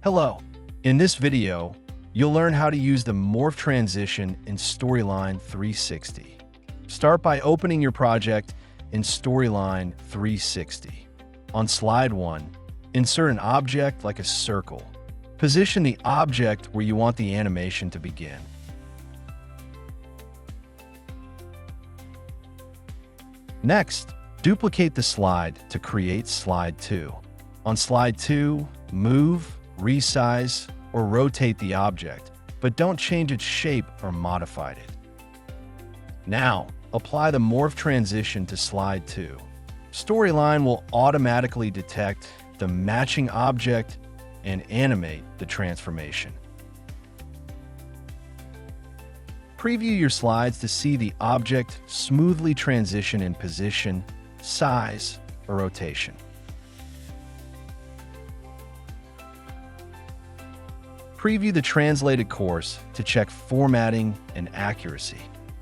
Hello. In this video, you'll learn how to use the Morph Transition in Storyline 360. Start by opening your project in Storyline 360. On Slide 1, insert an object like a circle. Position the object where you want the animation to begin. Next, duplicate the slide to create Slide 2. On Slide 2, move, resize, or rotate the object, but don't change its shape or modify it. Now, apply the Morph Transition to Slide 2. Storyline will automatically detect the matching object and animate the transformation. Preview your slides to see the object smoothly transition in position, size, or rotation. Preview the translated course to check formatting and accuracy.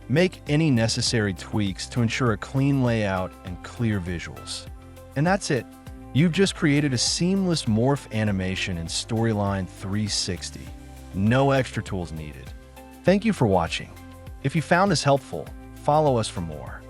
Make any necessary tweaks to ensure a clean layout and clear visuals. And that's it. You've just created a seamless morph animation in Storyline 360. No extra tools needed. Thank you for watching. If you found this helpful, follow us for more.